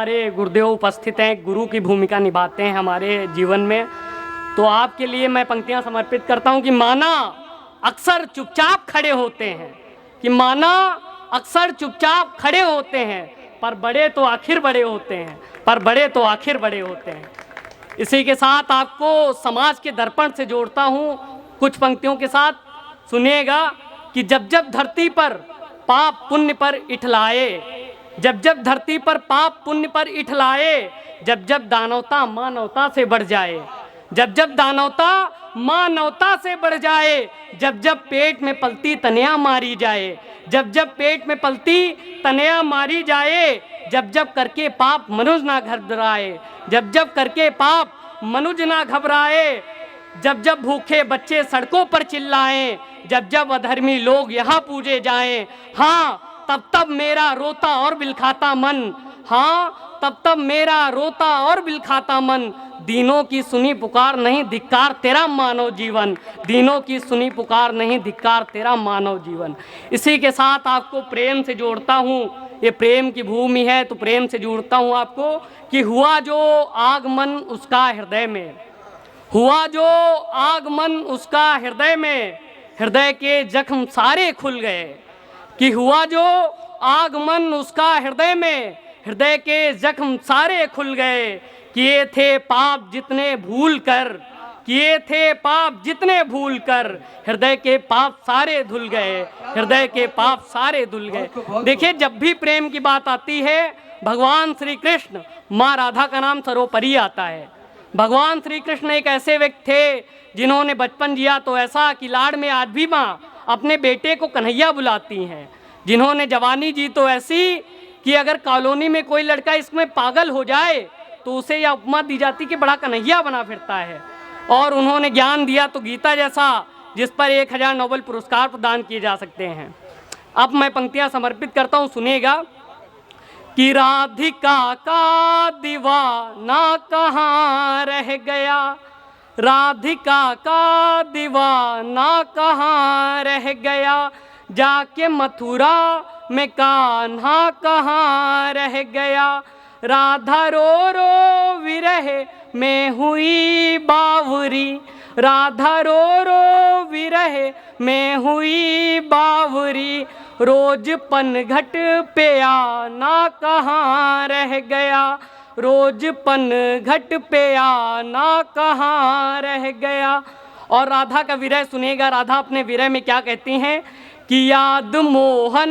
हमारे गुरुदेव उपस्थित हैं, गुरु की भूमिका निभाते हैं हमारे जीवन में, तो आपके लिए मैं पंक्तियां समर्पित करता हूं कि माना अक्सर चुपचाप खड़े होते हैं, कि माना अक्सर चुपचाप खड़े होते हैं, पर बड़े तो आखिर बड़े होते हैं, पर बड़े तो आखिर बड़े होते हैं। इसी के साथ आपको समाज के दर्पण से जोड़ता हूं कुछ पंक्तियों के साथ, सुनिएगा कि जब जब धरती पर पाप पुण्य पर इठलाए, जब जब धरती पर पाप पुण्य पर इठलाए, जब जब दानवता मानवता से बढ़ जाए, जब जब दानवता मानवता से बढ़ जाए, जब जब पेट में पलती तनिया मारी जाए, जब जब पेट में पलती तनिया मारी जाए, जब जब करके पाप मनुज ना घबराए, जब जब करके पाप मनुज ना घबराए, जब जब भूखे बच्चे सड़कों पर चिल्लाएं, जब जब अधर्मी लोग यहाँ पूजे जाएं, हाँ तब तब मेरा रोता और बिलखाता मन, हाँ तब तब मेरा रोता और बिलखाता मन, दीनों की सुनी पुकार नहीं धिक्कार तेरा मानव जीवन, दीनों की सुनी पुकार नहीं धिक्कार तेरा मानव जीवन। इसी के साथ आपको प्रेम से जोड़ता हूँ, ये प्रेम की भूमि है तो प्रेम से जोड़ता हूँ आपको कि हुआ जो आगमन उसका हृदय में, हुआ जो आगमन उसका हृदय में, हृदय के जख्म सारे खुल गए, कि हुआ जो आगमन उसका हृदय में, हृदय के जख्म सारे खुल गए, किए थे पाप जितने भूल कर, किए थे पाप जितने भूल कर, हृदय के पाप सारे धुल गए, हृदय के पाप सारे धुल गए। देखिए जब भी प्रेम की बात आती है, भगवान श्री कृष्ण, माँ राधा का नाम सर्वोपरि आता है। भगवान श्री कृष्ण एक ऐसे व्यक्ति थे जिन्होंने बचपन जिया तो ऐसा कि लाड़ में आज भी माँ अपने बेटे को कन्हैया बुलाती हैं, जिन्होंने जवानी जी तो ऐसी कि अगर कॉलोनी में कोई लड़का इसमें पागल हो जाए तो उसे यह उपमा दी जाती कि बड़ा कन्हैया बना फिरता है, और उन्होंने ज्ञान दिया तो गीता जैसा जिस पर 1000 नोबेल पुरस्कार प्रदान किए जा सकते हैं। अब मैं पंक्तियां समर्पित करता हूं, सुनिएगा कि राधिका का दीवाना कहाँ रह गया, राधिका का दीवाना कहाँ रह गया, जाके मथुरा में कान्हा कहाँ रह गया, राधा रो रो विरह में हुई बावरी, राधा रो रो विरह में हुई बावरी, रोज पनघट पे आना कहाँ रह गया, रोज पनघट पे आना कहाँ रह गया। और राधा का विरह सुनेगा, राधा अपने विरह में क्या कहती हैं कि याद मोहन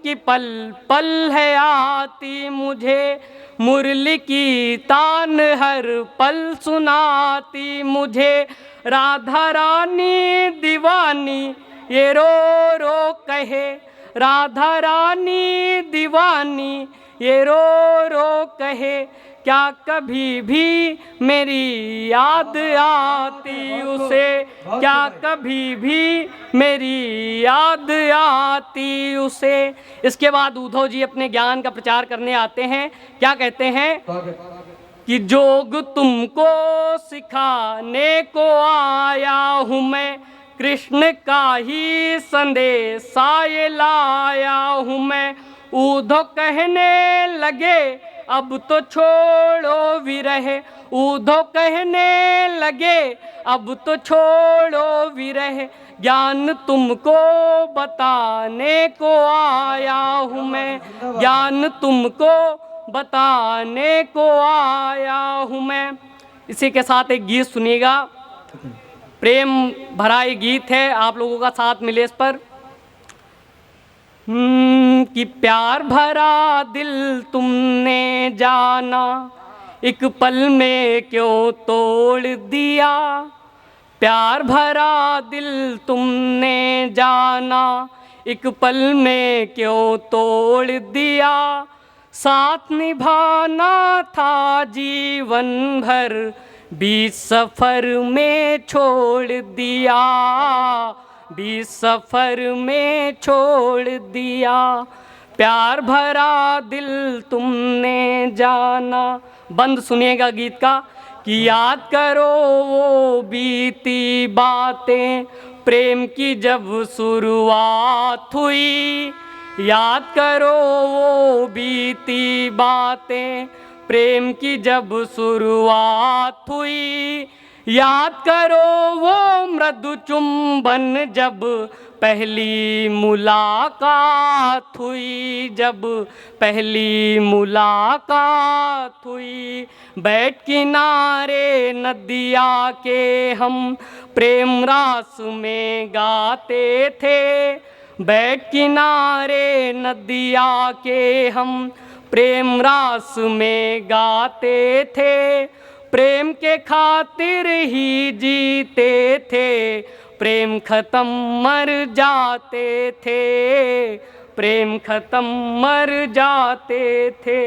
की पल पल है आती मुझे, मुरली की तान हर पल सुनाती मुझे, राधा रानी दीवानी ये रो रो कहे, राधा रानी दीवानी ये रो रो कहे, क्या कभी भी मेरी याद आती उसे, क्या कभी भी मेरी याद आती उसे। इसके बाद उद्धव जी अपने ज्ञान का प्रचार करने आते हैं, क्या कहते हैं कि जोग तुमको सिखाने को आया हूँ मैं, कृष्ण का ही संदेशा ये लाया हूँ मैं। उद्धव कहने लगे अब तो छोड़ो विरह, उद्धव कहने लगे अब तो छोड़ो विरह, ज्ञान तुमको बताने को आया हूँ मैं, ज्ञान तुमको बताने को आया हूँ मैं। इसी के साथ एक गीत सुनिएगा, प्रेम भरा ये गीत है, आप लोगों का साथ मिले इस पर। कि प्यार भरा दिल तुमने जाना, एक पल में क्यों तोड़ दिया, प्यार भरा दिल तुमने जाना, एक पल में क्यों तोड़ दिया, साथ निभाना था जीवन भर, बीच सफर में छोड़ दिया, बीच सफर में छोड़ दिया, प्यार भरा दिल तुमने जाना। बंद सुनिएगा गीत का कि याद करो वो बीती बातें, प्रेम की जब शुरुआत हुई, याद करो वो बीती बातें, प्रेम की जब शुरुआत हुई, याद करो वो मृदु चुंबन जब पहली मुलाकात हुई, जब पहली मुलाकात हुई। बैठ किनारे नदिया के हम प्रेम रास में गाते थे, बैठ किनारे नदिया के हम प्रेम रास में गाते थे। प्रेम के खातिर ही जीते थे, प्रेम खत्म मर जाते थे, प्रेम खत्म मर जाते थे।